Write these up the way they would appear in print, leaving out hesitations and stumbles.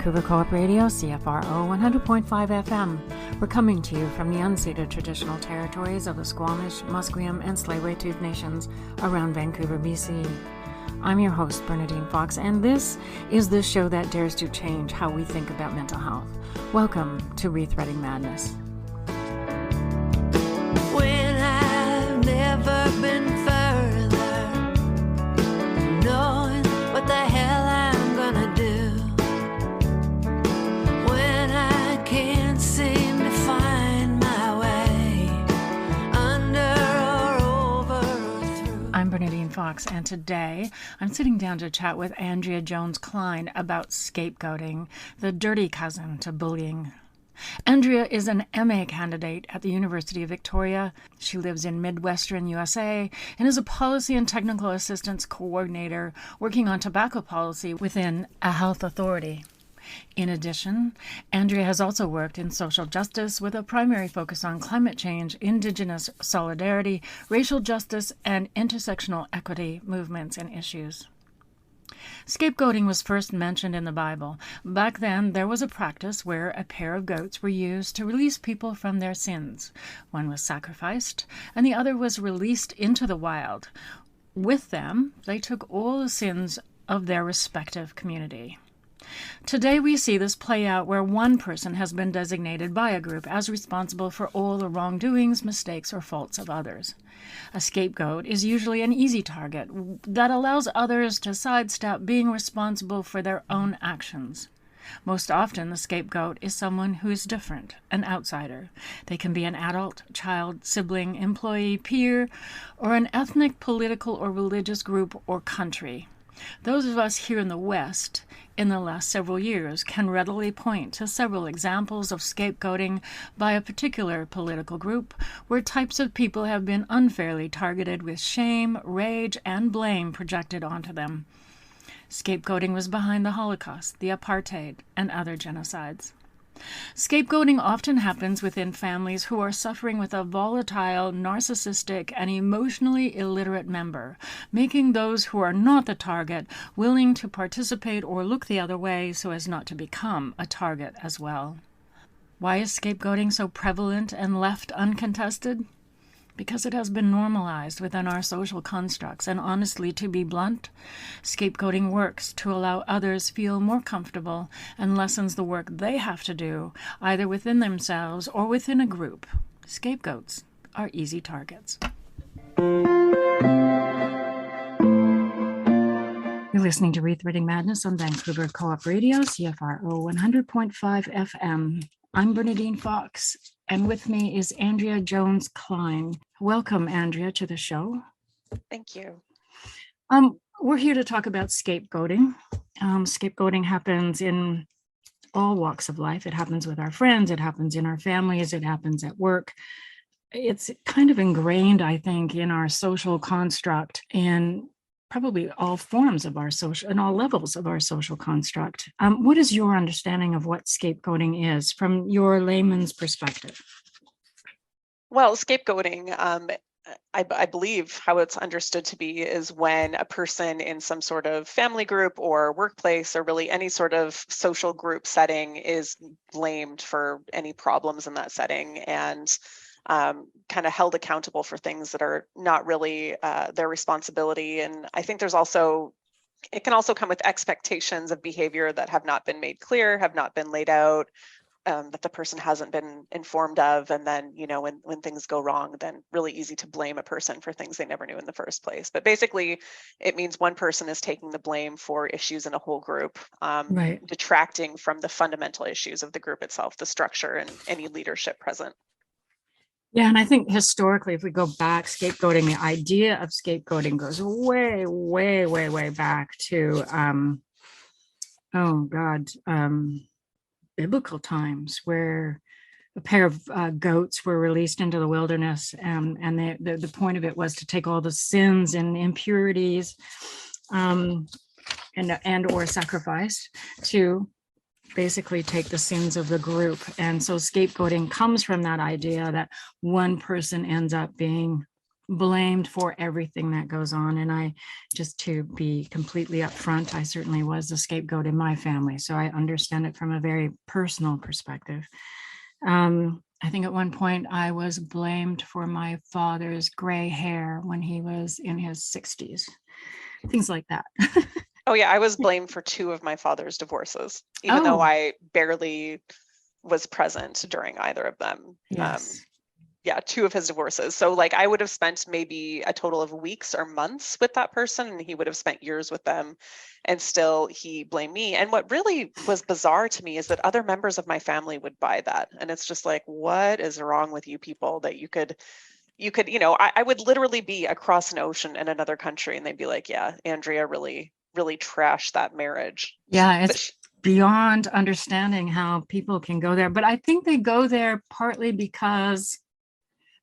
Vancouver Co-op Radio, CFRO 100.5 FM. We're coming to you from the unceded traditional territories of the Squamish, Musqueam, and Tsleil-Waututh nations around Vancouver, BC. I'm your host, Bernadine Fox, and this is the show that dares to change how we think about mental health. Welcome to Rethreading Madness. When I've never been further, knowing what the hell I'm gonna do. When I can't seem to find my way under or over or through. I'm Bernadine Fox, and today I'm sitting down to chat with Andrea Jones-Klein about scapegoating, the dirty cousin to bullying. Andrea is an MA candidate at the University of Victoria. She lives in Midwestern, USA, and is a policy and technical assistance coordinator working on tobacco policy within a health authority. In addition, Andrea has also worked in social justice with a primary focus on climate change, Indigenous solidarity, racial justice, and intersectional equity movements and issues. Scapegoating was first mentioned in the Bible. Back then, there was a practice where a pair of goats were used to release people from their sins. One was sacrificed, and the other was released into the wild. With them, they took all the sins of their respective community. Today we see this play out where one person has been designated by a group as responsible for all the wrongdoings, mistakes, or faults of others. A scapegoat is usually an easy target that allows others to sidestep being responsible for their own actions. Most often, the scapegoat is someone who is different, an outsider. They can be an adult, child, sibling, employee, peer, or an ethnic, political, or religious group or country. Those of us here in the West, in the last several years, can readily point to several examples of scapegoating by a particular political group where types of people have been unfairly targeted with shame, rage, and blame projected onto them. Scapegoating was behind the Holocaust, the apartheid, and other genocides. Scapegoating often happens within families who are suffering with a volatile, narcissistic, and emotionally illiterate member, making those who are not the target willing to participate or look the other way so as not to become a target as well. Why is scapegoating so prevalent and left uncontested? Because it has been normalized within our social constructs, and honestly, to be blunt, scapegoating works to allow others feel more comfortable and lessens the work they have to do, either within themselves or within a group. Scapegoats are easy targets. You're listening to Rethreading Madness on Vancouver Co-op Radio, CFRO 100.5 FM. I'm Bernadine Fox, and with me is Andrea Jones-Klein. Welcome, Andrea, to the show. Thank you. We're here to talk about scapegoating. Scapegoating happens in all walks of life. It happens with our friends, it happens in our families, it happens at work. It's kind of ingrained, I think, in our social construct and probably all forms of our social and all levels of our social construct. What is your understanding of what scapegoating is from your layman's perspective? Well, scapegoating, I believe how it's understood to be is when a person in some sort of family group or workplace or really any sort of social group setting is blamed for any problems in that setting and kind of held accountable for things that are not really their responsibility. And I think it can also come with expectations of behavior that have not been made clear, have not been laid out, that the person hasn't been informed of. And then, when things go wrong, then really easy to blame a person for things they never knew in the first place. But basically, it means one person is taking the blame for issues in a whole group, Right. detracting from the fundamental issues of the group itself, the structure and any leadership present. Yeah, and I think historically, if we go back, scapegoating, the idea of scapegoating goes way, way, way, way back to, biblical times, where a pair of goats were released into the wilderness, and the point of it was to take all the sins and impurities and or sacrificed to basically take the sins of the group. And so scapegoating comes from that idea that one person ends up being blamed for everything that goes on. And I, just to be completely upfront, I certainly was the scapegoat in my family. So I understand it from a very personal perspective. I think at one point I was blamed for my father's gray hair when he was in his 60s, things like that. Oh yeah, I was blamed for 2 of my father's divorces, even though I barely was present during either of them. Yes. Yeah, 2 of his divorces. So like I would have spent maybe a total of weeks or months with that person, and he would have spent years with them, and still he blamed me. And what really was bizarre to me is that other members of my family would buy that. And it's just like, what is wrong with you people that you could, I would literally be across an ocean in another country and they'd be like, yeah, Andrea really trashed that marriage. Yeah, it's beyond understanding how people can go there. But I think they go there partly because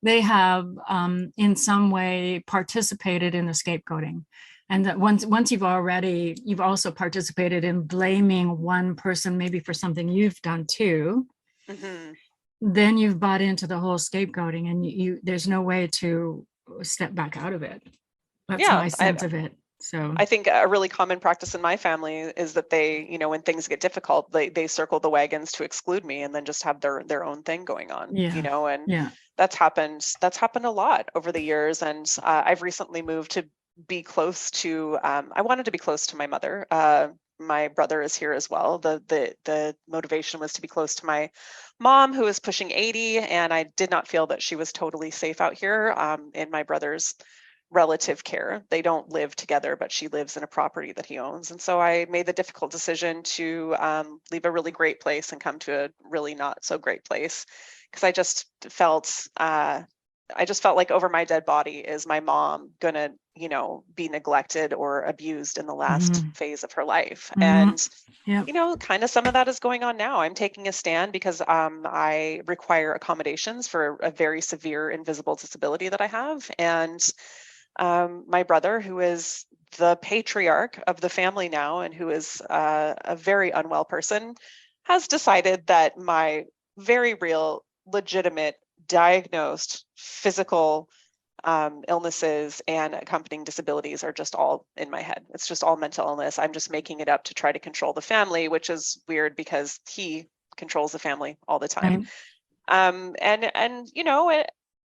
they have in some way participated in the scapegoating. And that once you've also participated in blaming one person, maybe for something you've done too, then you've bought into the whole scapegoating, and there's no way to step back out of it. That's my sense of it. So I think a really common practice in my family is that they, when things get difficult, they circle the wagons to exclude me and then just have their own thing going on, and that's happened a lot over the years. And I've recently moved to be close to, I wanted to be close to my mother. My brother is here as well. The motivation was to be close to my mom, who is pushing 80, and I did not feel that she was totally safe out here in my brother's relative care. They don't live together, but she lives in a property that he owns. And so I made the difficult decision to leave a really great place and come to a really not so great place, because I just felt like over my dead body is my mom gonna, be neglected or abused in the last phase of her life. And kind of some of that is going on now. I'm taking a stand because I require accommodations for a very severe invisible disability that I have. And my brother, who is the patriarch of the family now and who is a very unwell person, has decided that my very real, legitimate, diagnosed physical illnesses and accompanying disabilities are just all in my head. It's just all mental illness. I'm just making it up to try to control the family, which is weird because he controls the family all the time.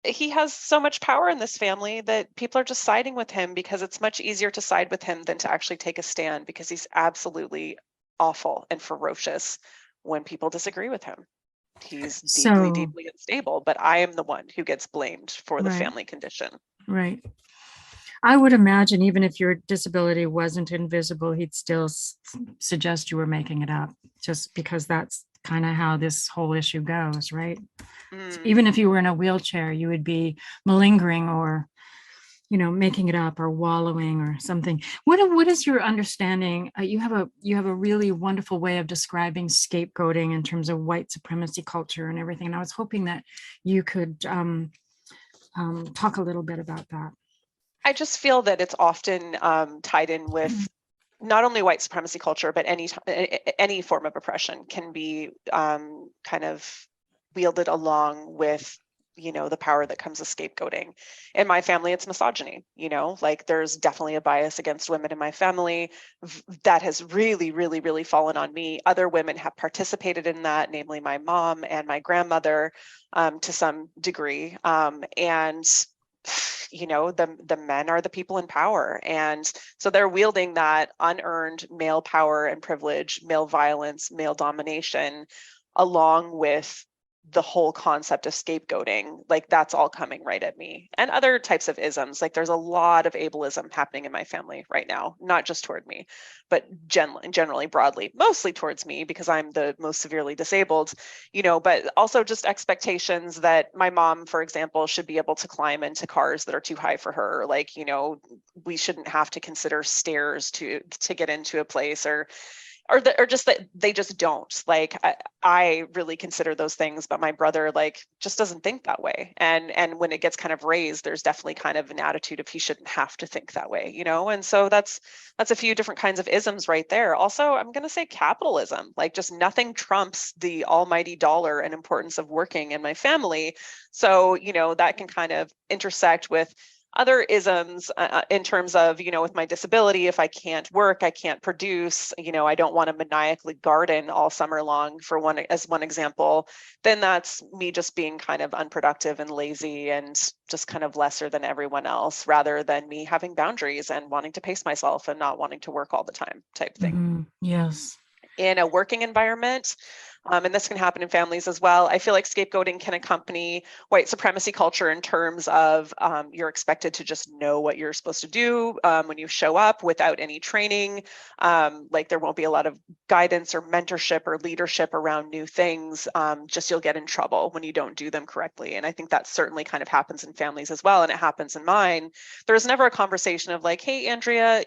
He has so much power in this family that people are just siding with him because it's much easier to side with him than to actually take a stand, because he's absolutely awful and ferocious when people disagree with him. He's deeply unstable, but I am the one who gets blamed for the family condition. Right. I would imagine even if your disability wasn't invisible, he'd still suggest you were making it up, just because that's kind of how this whole issue goes, right? So even if you were in a wheelchair, you would be malingering or, making it up or wallowing or something. What is your understanding? You have a really wonderful way of describing scapegoating in terms of white supremacy culture and everything. And I was hoping that you could talk a little bit about that. I just feel that it's often tied in with not only white supremacy culture, but any form of oppression can be kind of wielded along with, the power that comes with scapegoating. In my family, it's misogyny, like there's definitely a bias against women in my family that has really, really, really fallen on me. Other women have participated in that, namely my mom and my grandmother to some degree. And the men are the people in power. And so they're wielding that unearned male power and privilege, male violence, male domination, along with the whole concept of scapegoating. Like that's all coming right at me. And other types of isms. Like there's a lot of ableism happening in my family right now, not just toward me, but generally broadly, mostly towards me because I'm the most severely disabled, but also just expectations that my mom, for example, should be able to climb into cars that are too high for her. Like, we shouldn't have to consider stairs to get into a place, or just that they just don't. Like I really consider those things, but my brother just doesn't think that way. And when it gets kind of raised, there's definitely kind of an attitude of he shouldn't have to think that way, And so that's a few different kinds of isms right there. Also, I'm going to say capitalism, like just nothing trumps the almighty dollar and importance of working in my family. So, that can kind of intersect with other isms in terms of, with my disability, if I can't work, I can't produce, I don't want to maniacally garden all summer long as one example, then that's me just being kind of unproductive and lazy and just kind of lesser than everyone else, rather than me having boundaries and wanting to pace myself and not wanting to work all the time type thing. Yes. In a working environment, and this can happen in families as well, I feel like scapegoating can accompany white supremacy culture in terms of you're expected to just know what you're supposed to do when you show up without any training. Like there won't be a lot of guidance or mentorship or leadership around new things. Just you'll get in trouble when you don't do them correctly. And I think that certainly kind of happens in families as well. And it happens in mine. There's never a conversation of like, hey, Andrea,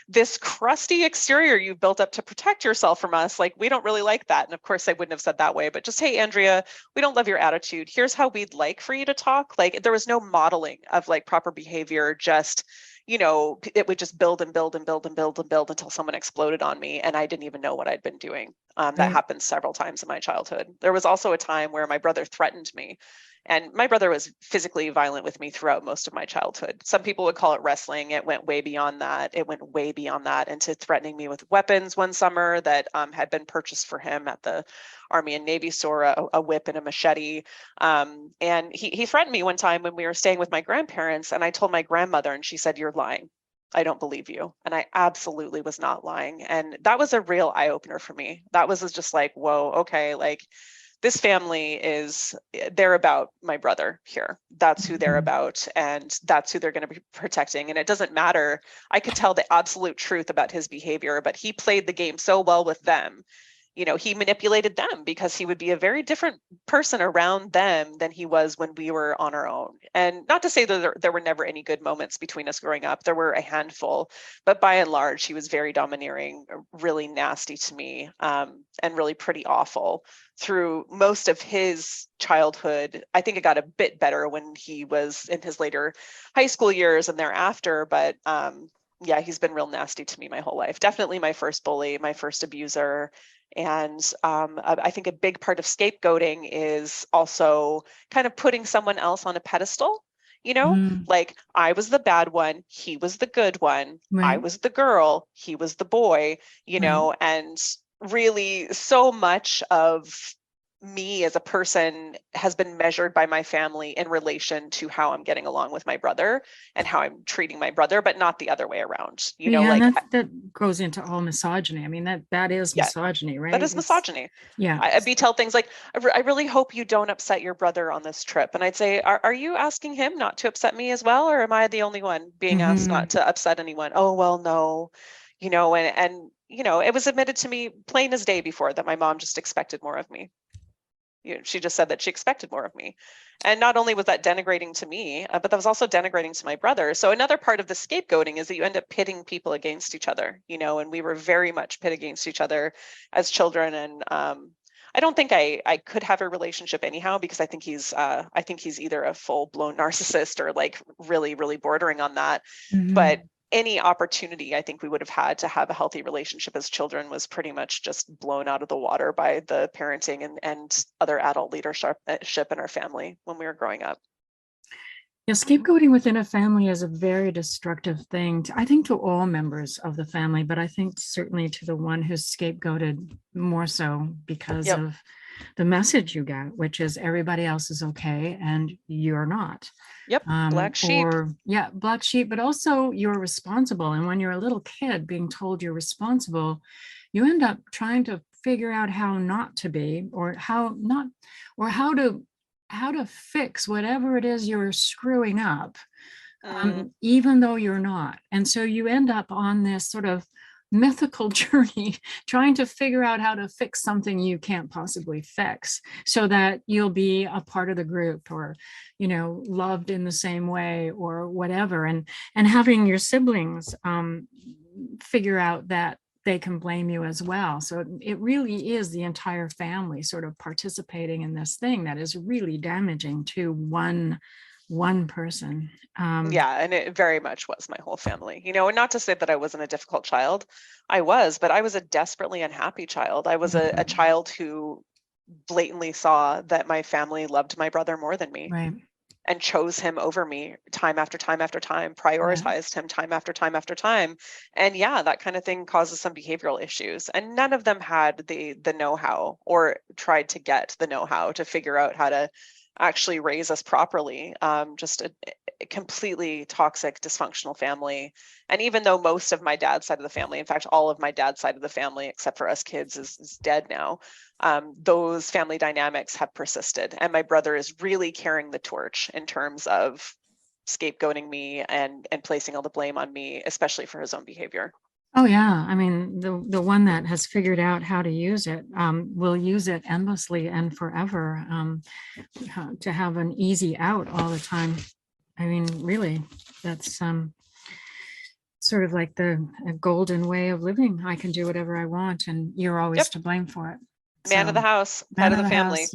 this crusty exterior you've built up to protect yourself from us, like, we don't really like that. And of course I wouldn't have said that way, but just, hey, Andrea, we don't love your attitude. Here's how we'd like for you to talk. Like there was no modeling of like proper behavior, just, it would just build and build and build and build and build until someone exploded on me. And I didn't even know what I'd been doing. That happened several times in my childhood. There was also a time where my brother threatened me. And my brother was physically violent with me throughout most of my childhood. Some people would call it wrestling. It went way beyond that. It went way beyond that into threatening me with weapons one summer that had been purchased for him at the Army and Navy store, a whip and a machete. And he threatened me one time when we were staying with my grandparents. And I told my grandmother, and she said, "You're lying. I don't believe you." And I absolutely was not lying. And that was a real eye opener for me. That was just like, whoa, okay, like, this family they're about my brother here. That's who they're about. And that's who they're going to be protecting. And it doesn't matter. I could tell the absolute truth about his behavior, but he played the game so well with them. He manipulated them because he would be a very different person around them than he was when we were on our own. And not to say that there were never any good moments between us growing up. There were a handful, but by and large, he was very domineering, really nasty to me, and really pretty awful through most of his childhood. I think it got a bit better when he was in his later high school years and thereafter, but yeah, he's been real nasty to me my whole life. Definitely my first bully, my first abuser. And I think a big part of scapegoating is also kind of putting someone else on a pedestal, like I was the bad one, he was the good one, I was the girl, he was the boy, and really so much of me as a person has been measured by my family in relation to how I'm getting along with my brother and how I'm treating my brother, but not the other way around. That goes into all misogyny. I mean, that is misogyny, right? That is misogyny. Yeah. I'd be tell things like, I really hope you don't upset your brother on this trip. And I'd say, are you asking him not to upset me as well? Or am I the only one being asked not to upset anyone? Oh, well, no, and it was admitted to me plain as day before that my mom just expected more of me. She just said that she expected more of me. And not only was that denigrating to me, but that was also denigrating to my brother. So another part of the scapegoating is that you end up pitting people against each other, and we were very much pit against each other as children. And I don't think I could have a relationship anyhow, because I think he's either a full-blown narcissist or like really, really bordering on that. But any opportunity I think we would have had to have a healthy relationship as children was pretty much just blown out of the water by the parenting and other adult leadership in our family when we were growing up. Yeah, scapegoating within a family is a very destructive thing, I think, to all members of the family, but I think certainly to the one who's scapegoated more so because of the message you get, which is everybody else is okay and you're not. Black sheep. Black sheep, but also you're responsible. And when you're a little kid being told you're responsible, you end up trying to figure out how not to be, or how to fix whatever it is you're screwing up, even though you're not. And so you end up on this sort of mythical journey trying to figure out how to fix something you can't possibly fix, so that you'll be a part of the group, or loved in the same way, or whatever, and having your siblings figure out that they can blame you as well. So it really is the entire family sort of participating in this thing that is really damaging to one person. And it very much was my whole family, and not to say that I wasn't a difficult child. I was, but I was a desperately unhappy child. I was a child who blatantly saw that my family loved my brother more than me. Right. and chose him over me time after time after time, prioritized him time after time after time. And yeah, that kind of thing causes some behavioral issues. And none of them had the know-how or tried to get the know-how to figure out how to actually raise us properly. Just a completely toxic, dysfunctional family. And even though most of my dad's side of the family, in fact, all of my dad's side of the family, except for us kids, is dead now, those family dynamics have persisted. And my brother is really carrying the torch in terms of scapegoating me and placing all the blame on me, especially for his own behavior. Oh yeah, I mean the one that has figured out how to use it will use it endlessly and forever, to have an easy out all the time. I mean, really, that's sort of like the golden way of living. I can do whatever I want, and you're always to blame for it. Man of the house, head of the family. House,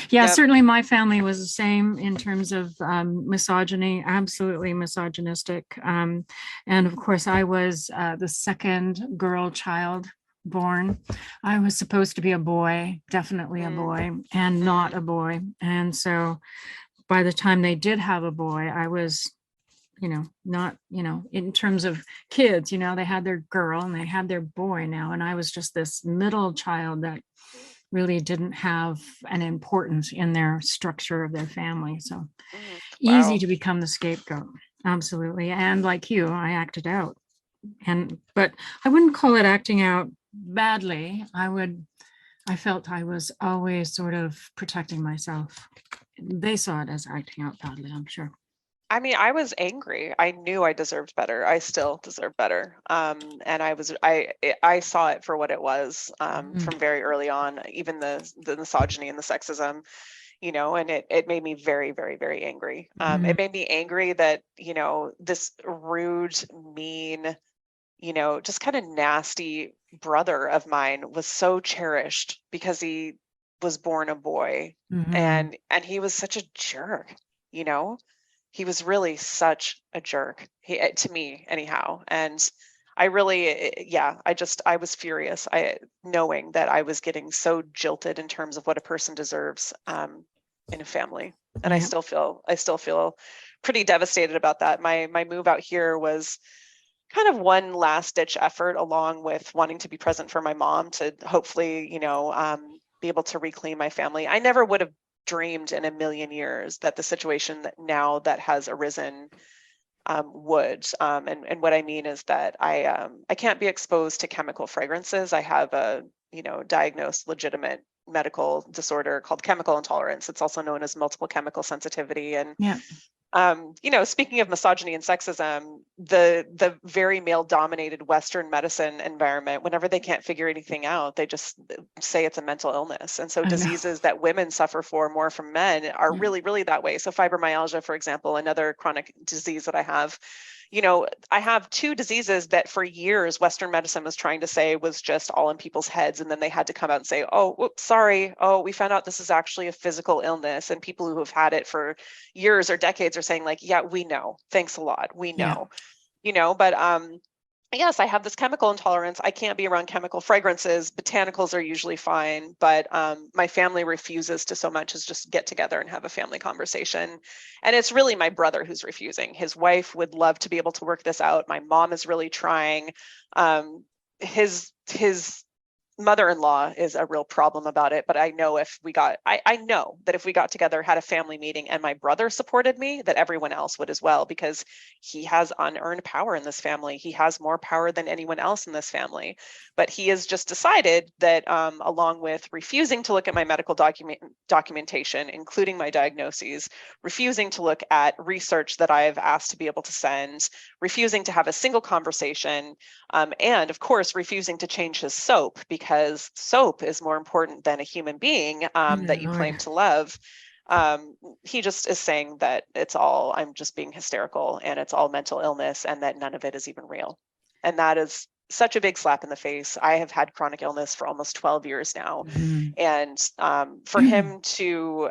yeah. Certainly, my family was the same in terms of misogyny, absolutely misogynistic. And of course, I was the second girl child born. I was supposed to be a boy, definitely a boy, and not a boy. And so, by the time they did have a boy, I was, not, in terms of kids, they had their girl and they had their boy now. And I was just this middle child that really didn't have an importance in their structure of their family. So easy to become the scapegoat. Absolutely. And like you, I acted out. But I wouldn't call it acting out badly. I felt I was always sort of protecting myself. They saw it as acting out badly, I'm sure. I mean, I was angry. I knew I deserved better. I still deserve better. And I saw it for what it was, from very early on, even the misogyny and the sexism, and it made me very, very, very angry. It made me angry that, this rude, mean, just kind of nasty brother of mine was so cherished because he was born a boy, and he was such a jerk, he was really such a jerk, to me anyhow. And I really, I was furious, knowing that I was getting so jilted in terms of what a person deserves in a family. And I still feel pretty devastated about that. My move out here was kind of one last ditch effort, along with wanting to be present for my mom to hopefully, be able to reclaim my family. I never would have dreamed in a million years that the situation that has arisen would. And what I mean is that I can't be exposed to chemical fragrances. I have a diagnosed legitimate medical disorder called chemical intolerance. It's also known as multiple chemical sensitivity. And speaking of misogyny and sexism, the very male-dominated Western medicine environment, whenever they can't figure anything out, they just say it's a mental illness. And so diseases that women suffer more from men are really, really that way. So fibromyalgia, for example, another chronic disease that I have. I have two diseases that for years Western medicine was trying to say was just all in people's heads. And then they had to come out and say, oh, whoops, sorry. Oh, we found out this is actually a physical illness. And people who have had it for years or decades are saying like, yeah, we know. Thanks a lot. We know, but yes, I have this chemical intolerance. I can't be around chemical fragrances. Botanicals are usually fine, but my family refuses to so much as just get together and have a family conversation. And it's really my brother who's refusing. His wife would love to be able to work this out. My mom is really trying. His mother-in-law is a real problem about it, but I know I know that if we got together, had a family meeting, and my brother supported me, that everyone else would as well, because he has unearned power in this family. He has more power than anyone else in this family, but he has just decided that along with refusing to look at my medical documentation, including my diagnoses, refusing to look at research that I've asked to be able to send, refusing to have a single conversation, and of course, refusing to change his soap, because soap is more important than a human being that you claim to love. He just is saying that I'm just being hysterical and it's all mental illness and that none of it is even real. And that is such a big slap in the face. I have had chronic illness for almost 12 years now. And for him to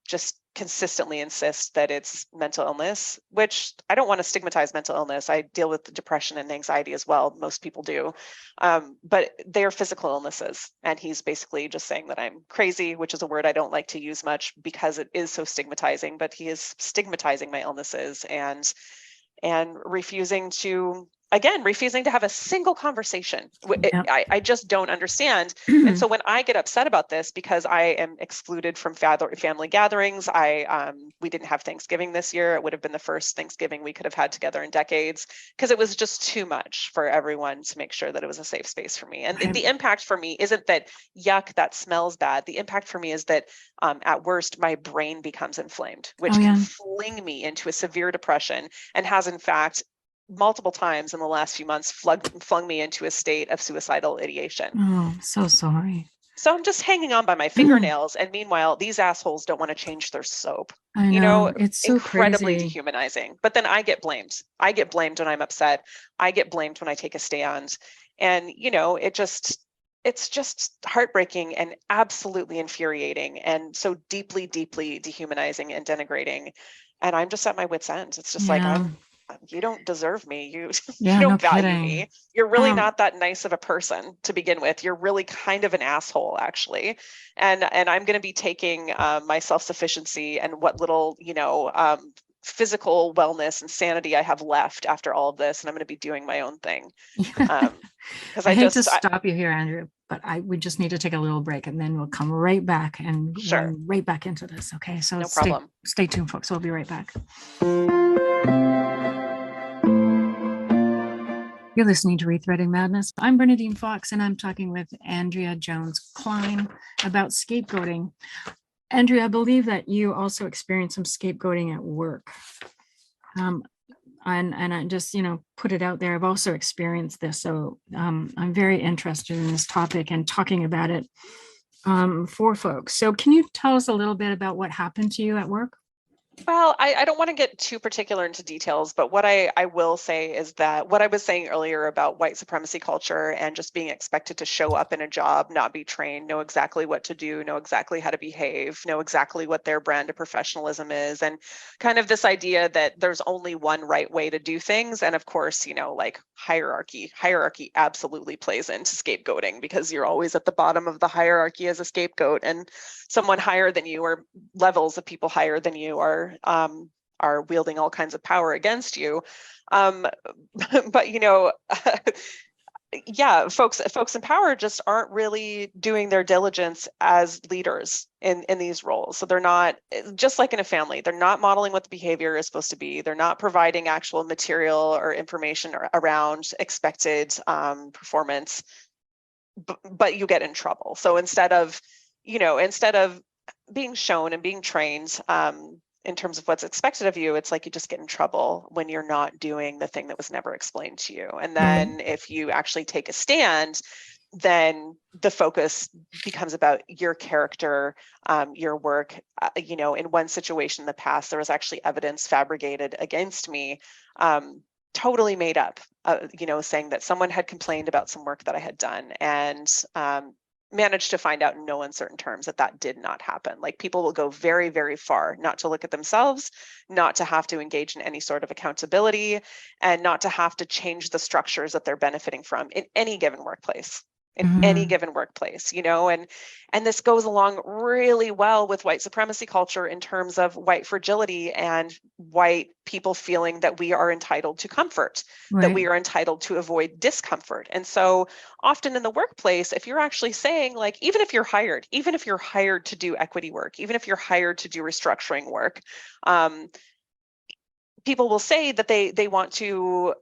just consistently insist that it's mental illness, which I don't want to stigmatize mental illness. I deal with depression and anxiety as well. Most people do. But they're physical illnesses. And he's basically just saying that I'm crazy, which is a word I don't like to use much because it is so stigmatizing, but he is stigmatizing my illnesses and refusing to have a single conversation. I just don't understand. And so when I get upset about this because I am excluded from family gatherings, we didn't have Thanksgiving this year. It would have been the first Thanksgiving we could have had together in decades because it was just too much for everyone to make sure that it was a safe space for me. And the impact for me isn't that, yuck, that smells bad. The impact for me is that at worst, my brain becomes inflamed, which can fling me into a severe depression and has in fact multiple times in the last few months flung me into a state of suicidal ideation. Oh, so sorry. So I'm just hanging on by my fingernails. And meanwhile, these assholes don't want to change their soap. I know. It's so incredibly crazy. Dehumanizing. But then I get blamed. I get blamed when I'm upset. I get blamed when I take a stand. And, it's just heartbreaking and absolutely infuriating and so deeply, deeply dehumanizing and denigrating. And I'm just at my wit's end. It's just like, you don't deserve me. You don't value me. You're really not that nice of a person to begin with. You're really kind of an asshole, actually. And I'm going to be taking my self-sufficiency and what little, physical wellness and sanity I have left after all of this, and I'm going to be doing my own thing. Because I hate to stop you here, Andrea, but we just need to take a little break, and then we'll come right back and run right back into this. Okay, so no problem. Stay tuned, folks. We'll be right back. You're listening to Rethreading Madness. I'm Bernadine Fox, and I'm talking with Andrea Jones Klein about scapegoating. Andrea, I believe that you also experienced some scapegoating at work. And I just, put it out there. I've also experienced this. So I'm very interested in this topic and talking about it for folks. So can you tell us a little bit about what happened to you at work? Well, I don't want to get too particular into details, but what I will say is that what I was saying earlier about white supremacy culture and just being expected to show up in a job, not be trained, know exactly what to do, know exactly how to behave, know exactly what their brand of professionalism is, and kind of this idea that there's only one right way to do things. And of course, like hierarchy absolutely plays into scapegoating because you're always at the bottom of the hierarchy as a scapegoat, and someone higher than you or levels of people higher than you are wielding all kinds of power against you. But folks in power just aren't really doing their diligence as leaders in these roles. So they're not, just like in a family, they're not modeling what the behavior is supposed to be. They're not providing actual material or information around expected performance, but you get in trouble. So instead of being shown and being trained in terms of what's expected of you, it's like you just get in trouble when you're not doing the thing that was never explained to you. And then if you actually take a stand, then the focus becomes about your character, your work. In one situation in the past, there was actually evidence fabricated against me, totally made up, saying that someone had complained about some work that I had done, and managed to find out in no uncertain terms that did not happen. Like, people will go very, very far not to look at themselves, not to have to engage in any sort of accountability, and not to have to change the structures that they're benefiting from in any given workplace. Any given workplace, and this goes along really well with white supremacy culture in terms of white fragility and white people feeling that we are entitled to comfort, that we are entitled to avoid discomfort. And so often in the workplace, if you're actually saying, like, even if you're hired to do equity work, even if you're hired to do restructuring work, people will say that they want to,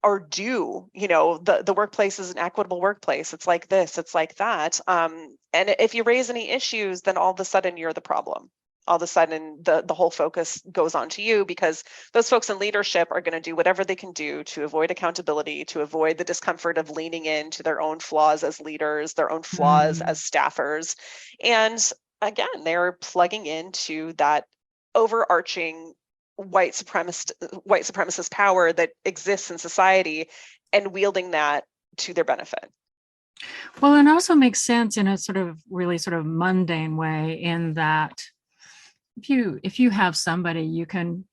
or do, the workplace is an equitable workplace. It's like this, it's like that. And if you raise any issues, then all of a sudden you're the problem. All of a sudden the whole focus goes on to you, because those folks in leadership are going to do whatever they can do to avoid accountability, to avoid the discomfort of leaning into their own flaws as leaders, their own flaws as staffers. And again, they're plugging into that overarching white supremacist power that exists in society and wielding that to their benefit. Well, it also makes sense in a really sort of mundane way, in that if you have somebody you can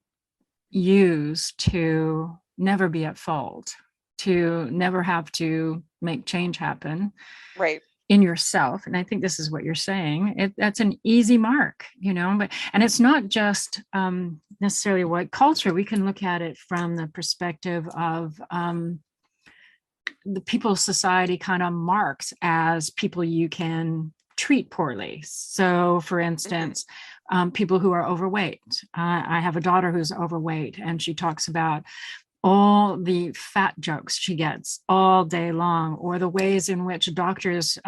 use to never be at fault, to never have to make change happen Right. in yourself, and I think this is what you're saying, that's an easy mark, but and it's not just necessarily white culture. We can look at it from the perspective of the people society kind of marks as people you can treat poorly. So, for instance, people who are overweight. I have a daughter who's overweight, and she talks about all the fat jokes she gets all day long, or the ways in which doctors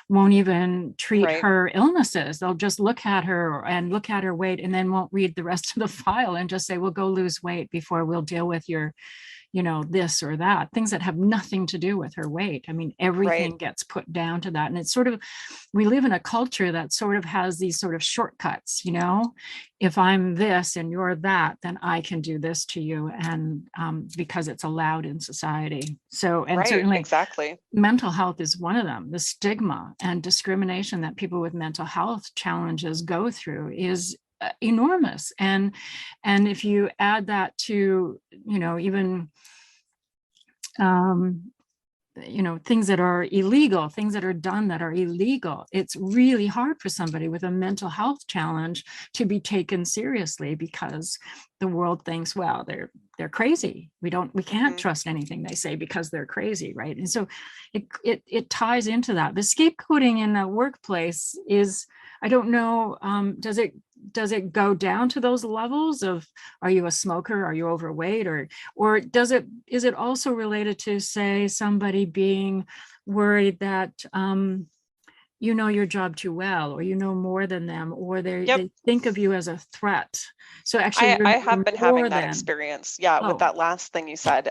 won't even treat Right. her illnesses. They'll just look at her and look at her weight and then won't read the rest of the file and just say, well, go lose weight before we'll deal with your this or that, things that have nothing to do with her weight. I mean, Right. everything gets put down to that. And it's sort of, we live in a culture that sort of has these sort of shortcuts, if I'm this and you're that, then I can do this to you. And because it's allowed in society. So, and Right. certainly Exactly. mental health is one of them. The stigma and discrimination that people with mental health challenges go through is enormous. And if you add that to even things that are illegal, things that are done that are illegal, it's really hard for somebody with a mental health challenge to be taken seriously, because the world thinks, well, they're crazy. We can't trust anything they say because they're crazy, right? And so it ties into that. The scapegoating in a workplace is, I don't know, does it go down to those levels of, are you a smoker, are you overweight, or is it also related to, say, somebody being worried that you know your job too well, or you know more than them, or Yep. they think of you as a threat, so actually I you're have been having more that than. experience. Yeah, with Oh. that last thing you said.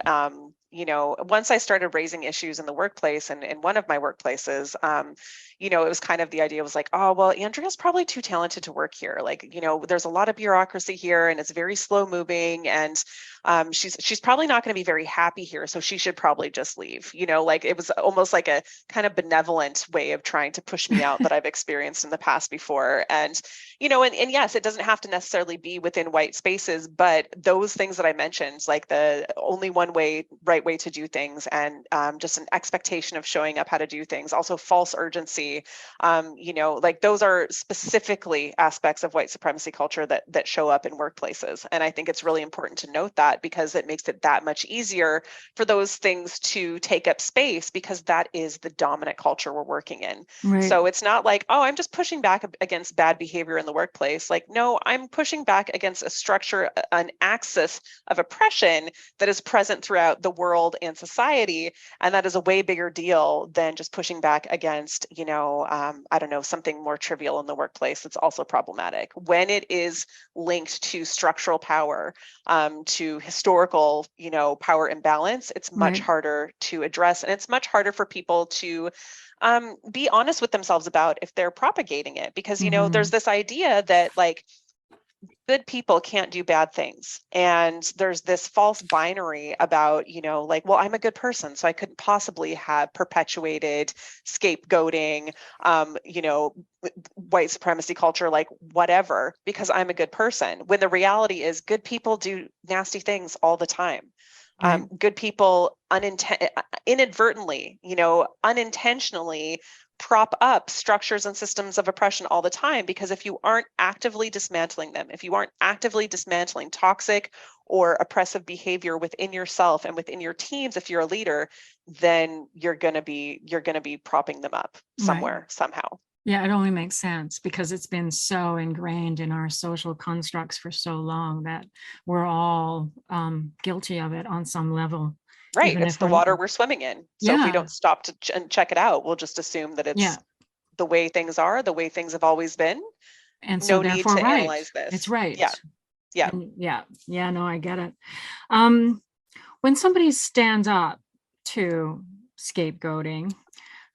Once I started raising issues in the workplace, and in one of my workplaces, it was kind of, the idea was like, oh, well, Andrea's probably too talented to work here. Like, there's a lot of bureaucracy here and it's very slow moving, and she's probably not going to be very happy here, so she should probably just leave. Like, it was almost like a kind of benevolent way of trying to push me out that I've experienced in the past before. And and yes, it doesn't have to necessarily be within white spaces, but those things that I mentioned, like the only one way, right way to do things, and just an expectation of showing up how to do things, also false urgency, like those are specifically aspects of white supremacy culture that show up in workplaces. And I think it's really important to note that, because it makes it that much easier for those things to take up space, because that is the dominant culture we're working in. Right. So it's not like, oh, I'm just pushing back against bad behavior in the workplace. Like, no, I'm pushing back against a structure, an axis of oppression that is present throughout the world and society. And that is a way bigger deal than just pushing back against, I don't know, something more trivial in the workplace that's also problematic. When it is linked to structural power, to historical, power imbalance, it's much harder to address. And it's much harder for people to be honest with themselves about if they're propagating it, because there's this idea that, like, good people can't do bad things, and there's this false binary about, like, well, I'm a good person, so I couldn't possibly have perpetuated scapegoating, white supremacy culture, like whatever, because I'm a good person, when the reality is good people do nasty things all the time. Good people inadvertently, unintentionally prop up structures and systems of oppression all the time, because if you aren't actively dismantling them, if you aren't actively dismantling toxic or oppressive behavior within yourself and within your teams, if you're a leader, then you're going to be propping them up somewhere, somehow. Yeah, it only makes sense because it's been so ingrained in our social constructs for so long that we're all guilty of it on some level. Right. It's the water we're swimming in. So if we don't stop to and check it out, we'll just assume that it's the way things are, the way things have always been. And no so need therefore, to analyze this. It's right. Yeah. Yeah. Yeah, no, I get it. When somebody stands up to scapegoating,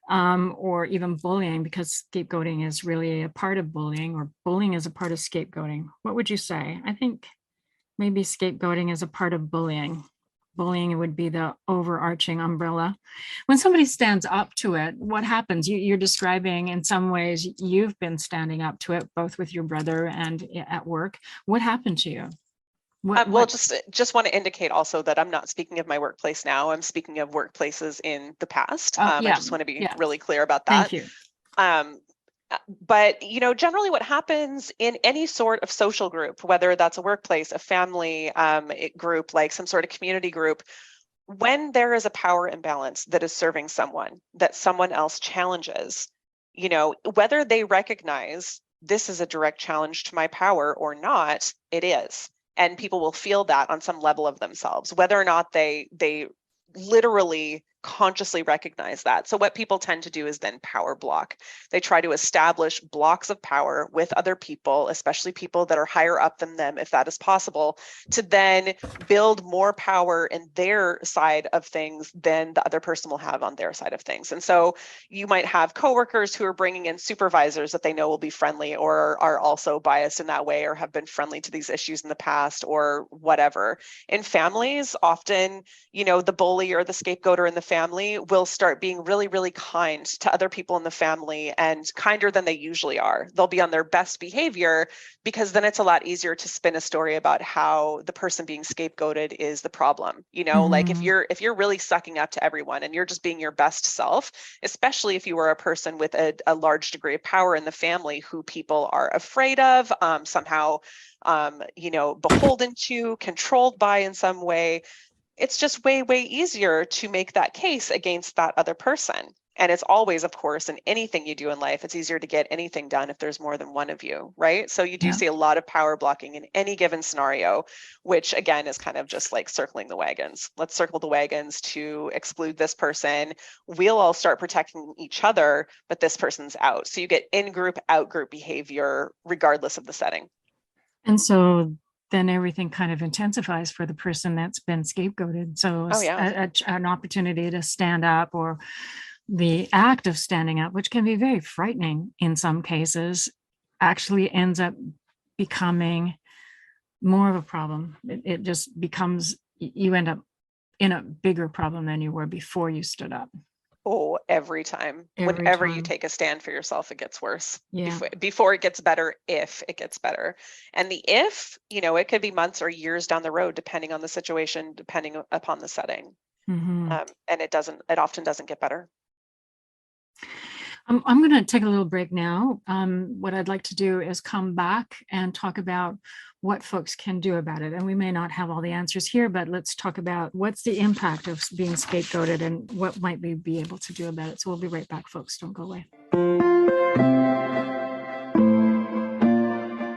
or even bullying, because scapegoating is really a part of bullying, or bullying is a part of scapegoating, what would you say? I think maybe scapegoating is a part of bullying. Bullying would be the overarching umbrella. When somebody stands up to it, what happens? You're describing in some ways you've been standing up to it, both with your brother and at work. What happened to you? Well, just want to indicate also that I'm not speaking of my workplace now. I'm speaking of workplaces in the past. I just want to be really clear about that. Thank you. But, generally what happens in any sort of social group, whether that's a workplace, a family group, like some sort of community group, when there is a power imbalance that is serving someone, that someone else challenges, whether they recognize this is a direct challenge to my power or not, it is. And people will feel that on some level of themselves, whether or not they literally consciously recognize that. So what people tend to do is then power block. They try to establish blocks of power with other people, especially people that are higher up than them, if that is possible, to then build more power in their side of things than the other person will have on their side of things. And so you might have coworkers who are bringing in supervisors that they know will be friendly or are also biased in that way or have been friendly to these issues in the past or whatever. In families, often, the bully or the scapegoater in the family will start being really, really kind to other people in the family and kinder than they usually are. They'll be on their best behavior because then it's a lot easier to spin a story about how the person being scapegoated is the problem. Like if you're really sucking up to everyone and you're just being your best self, especially if you are a person with a large degree of power in the family who people are afraid of, somehow, beholden to, controlled by in some way, it's just way, way easier to make that case against that other person. And it's always, of course, in anything you do in life, it's easier to get anything done if there's more than one of you, right? So you do see a lot of power blocking in any given scenario, which again is kind of just like circling the wagons. Let's circle the wagons to exclude this person. We'll all start protecting each other, but this person's out. So you get in-group, out-group behavior, regardless of the setting. And so then everything kind of intensifies for the person that's been scapegoated. So an opportunity to stand up or the act of standing up, which can be very frightening in some cases, actually ends up becoming more of a problem. It just becomes, you end up in a bigger problem than you were before you stood up. Oh, every time. Whenever you take a stand for yourself, it gets worse. Yeah. Before it gets better, if it gets better. And the if, it could be months or years down the road, depending on the situation, depending upon the setting. And it often doesn't get better. I'm going to take a little break now. What I'd like to do is come back and talk about what folks can do about it. And we may not have all the answers here, but let's talk about what's the impact of being scapegoated and what might we be able to do about it. So we'll be right back, folks. Don't go away.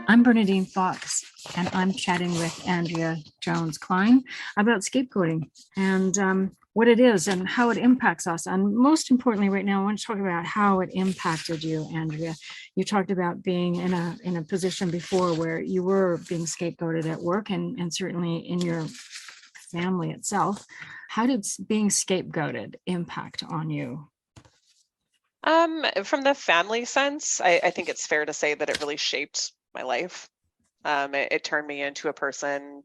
I'm Bernadine Fox, and I'm chatting with Andrea Jones Klein about scapegoating and what it is and how it impacts us. And most importantly, right now, I want to talk about how it impacted you, Andrea. You talked about being in a position before where you were being scapegoated at work and certainly in your family itself. How did being scapegoated impact on you? From the family sense, I think it's fair to say that it really shaped my life. It turned me into a person.